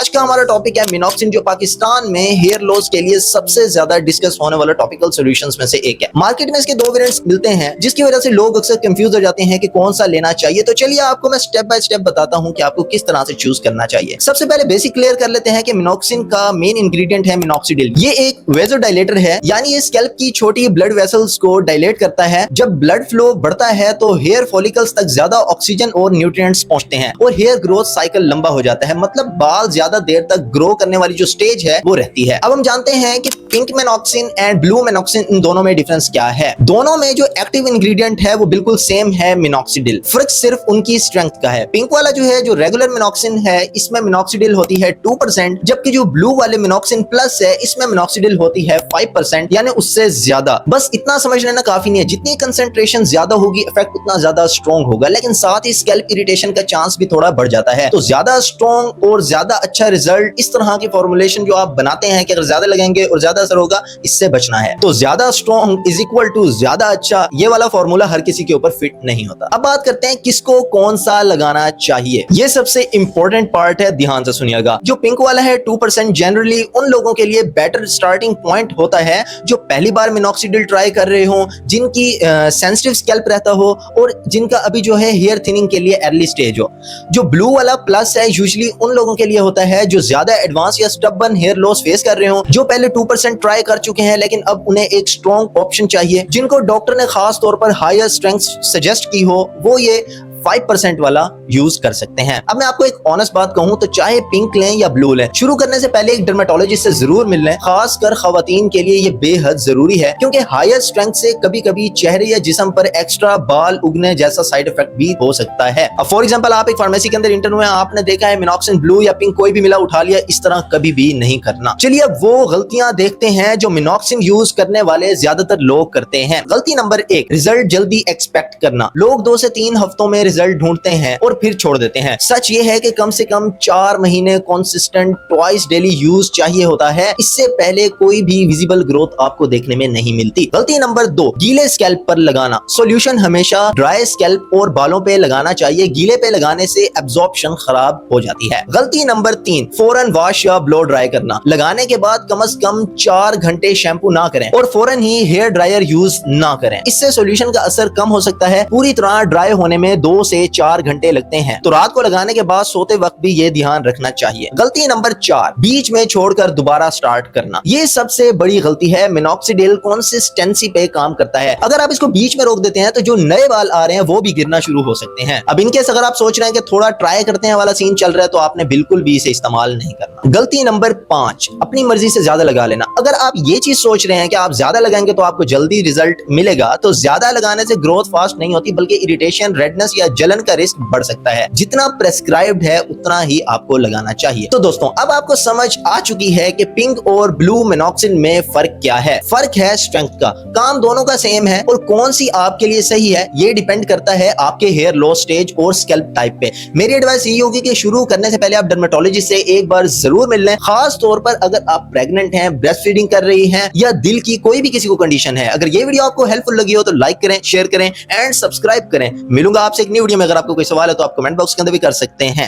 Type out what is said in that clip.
आज का हमारा टॉपिक है मिनॉक्सिन, जो पाकिस्तान में हेयर लॉस के लिए सबसे ज्यादा डिस्कस होने वाला टॉपिकल सॉल्यूशंस में से एक है। मार्केट में इसके दो वेरिएंट्स मिलते हैं, जिसकी वजह से लोग अक्सर कंफ्यूज हो जाते हैं कि कौन सा लेना चाहिए। तो चलिए आपको मैं स्टेप बाय स्टेप बताता हूं कि आपको किस तरह से चूज करना चाहिए। सबसे पहले बेसिक क्लियर कर लेते हैं कि मिनॉक्सिन का मेन इंग्रेडिएंट है मिनॉक्सिडिल। ये एक वेज़ोडाइलेटर है, यानी ये स्कैल्प की छोटी ब्लड वेसल्स को डायलेट करता है। जब ब्लड फ्लो बढ़ता है तो हेयर फॉलिकल्स तक ज्यादा ऑक्सीजन और न्यूट्रिएंट्स पहुंचते हैं और हेयर ग्रोथ साइकिल लंबा हो जाता है, मतलब बाल ज्यादा देर तक ग्रो करने वाली जो स्टेज है वो रहती है। अब हम जानते हैं कि पिंक मिनॉक्सिन एंड ब्लू मिनॉक्सिन, इन दोनों में डिफरेंस क्या है। दोनों में जो एक्टिव इंग्रेडिएंट है वो बिल्कुल सेम है, मिनॉक्सिडिल। फर्क सिर्फ उनकी स्ट्रेंथ का है। पिंक वाला जो है, जो रेगुलर मिनॉक्सिन है, इसमें मिनॉक्सिडिल होती है 2%, जबकि जो ब्लू वाले मिनॉक्सिन प्लस है, इसमें मिनॉक्सिडिल होती है 5%, यानी उससे ज्यादा। बस इतना समझ लेना काफी नहीं है, जितनी कंसेंट्रेशन ज्यादा होगी इफेक्ट उतना ज्यादा स्ट्रॉन्ग होगा, लेकिन साथ ही स्कैल्प इरिटेशन का चांस भी थोड़ा बढ़ जाता है। तो ज्यादा स्ट्रॉन्ग और ज्यादा अच्छा रिजल्ट, इस तरह की फॉर्मुलेशन जो आप बनाते हैं कि अगर ज्यादा लगेंगे और ज्यादा असर होगा, इससे बचना है। तो ज्यादा स्ट्रॉन्ग इज इक्वल टू ज्यादा अच्छा, ये वाला फॉर्मूला हर किसी के ऊपर फिट नहीं होता। अब बात करते हैं किसको कौन सा लगाना चाहिए। ये सबसे इंपॉर्टेंट पार्ट है, ध्यान से सुनिएगा। जो पिंक वाला है 2% जनरली उन लोगों के लिए बेटर स्टार्टिंग पॉइंट होता है जो पहली बार मिनॉक्सिडिल ट्राई कर रहे हो, जिनकी सेंसिटिव स्कैल्प रहता हो और जिनका अभी जो है हेयर थिनिंग के लिए अर्ली स्टेज हो। जो ब्लू वाला प्लस है यूजुअली उन लोगों के लिए होता है जो ज्यादा एडवांस या स्टबर्न हेयर लॉस फेस कर रहे हो, जो पहले 2% ट्राई कर चुके हैं लेकिन अब उन्हें एक स्ट्रॉन्ग ऑप्शन चाहिए, जिनको डॉक्टर ने खास तौर पर हायर स्ट्रेंथ सजेस्ट की हो, वो ये 5% वाला यूज कर सकते हैं। अब मैं आपको एक ऑनेस्ट बात कहूं तो चाहे पिंक लें या ब्लू लें, शुरू करने से पहले एक डर्मेटोलॉजिस्ट से जरूर मिल लें। खासकर खवातीन के लिए ये बेहद जरूरी है, क्योंकि हायर स्ट्रेंथ से कभी कभी चेहरे या जिस्म पर एक्स्ट्रा बाल उगने जैसा साइड इफेक्ट भी हो सकता है। अब फॉर एग्जांपल आप एक फार्मेसी के अंदर इंटर हुए, आपने देखा है मिनॉक्सिन ब्लू या पिंक कोई भी मिला उठा लिया, इस तरह कभी भी नहीं करना। चलिए अब वो गलतियां देखते हैं जो मिनॉक्सिन यूज करने वाले ज्यादातर लोग करते हैं। गलती नंबर 1, रिजल्ट जल्दी एक्सपेक्ट करना। लोग 2 से 3 हफ्तों में रिजल्ट ढूंढते हैं और फिर छोड़ देते हैं। सच ये है कि कम से कम 4 महीने कंसिस्टेंट ट्वाइस डेली यूज चाहिए होता है, इससे पहले कोई भी विजिबल ग्रोथ आपको देखने में नहीं मिलती। गलती नंबर 2, गीले स्कैल्प पर लगाना। सॉल्यूशन हमेशा ड्राई स्कैल्प और बालों पे लगाना चाहिए, गीले पे लगाने से एब्जॉर्प्शन खराब हो जाती है। गलती नंबर 3, फौरन वॉश या ब्लो ड्राई करना। लगाने के बाद कम से कम 4 घंटे शैम्पू ना करें और फौरन ही हेयर ड्रायर यूज ना करें, इससे सॉल्यूशन का असर कम हो सकता है। पूरी तरह ड्राई होने में 2 से 4 घंटे लगते हैं, तो रात को लगाने के बाद सोते वक्त भी ये ध्यान रखना चाहिए। गलती नंबर 4, बीच में छोड़कर दोबारा स्टार्ट करना। ये सबसे बड़ी गलती है। मिनॉक्सिडिल कंसिस्टेंसी पे काम करता है, अगर आप इसको बीच में रोक देते हैं तो जो नए बाल आ रहे हैं वो भी गिरना शुरू हो सकते हैं। अब इनकेस अगर आप सोच रहे हैं कि थोड़ा ट्राई करते हैं वाला सीन चल रहा है, तो आपने बिल्कुल भी इसे इस्तेमाल नहीं करना। गलती नंबर 5, अपनी मर्जी से ज्यादा लगा लेना। अगर आप ये चीज सोच रहे हैं कि आप ज्यादा लगाएंगे तो आपको जल्दी रिजल्ट मिलेगा, तो ज्यादा लगाने से ग्रोथ फास्ट नहीं होती, बल्कि इरिटेशन, रेडनेस या जलन का रिस्क बढ़ सकता है। जितना प्रेस्क्राइब्ड है उतना ही आपको लगाना चाहिए। तो दोस्तों अब आपको समझ आ चुकी है कि पिंक और ब्लू मिनॉक्सिन में फर्क क्या है। फर्क है स्ट्रेंथ का, काम दोनों का सेम है और कौन सी आपके लिए सही है ये डिपेंड करता है आपके हेयर लॉस स्टेज और स्कैल्प टाइप पे। मेरी एडवाइस यही होगी कि शुरू करने से पहले आप डर्मेटोलॉजिस्ट से एक बार जरूर मिल लें, खास तौर पर अगर आप प्रेग्नेंट हैं, ब्रेस्ट फीडिंग कर रही हैं या दिल की कोई भी किसी को कंडीशन है। अगर ये वीडियो आपको हेल्पफुल लगी हो तो लाइक करें, शेयर करें एंड सब्सक्राइब करें। मिलूंगा आपसे एक न्यू वीडियो में। अगर आपको कोई सवाल है तो आप कमेंट बॉक्स के अंदर भी कर सकते हैं।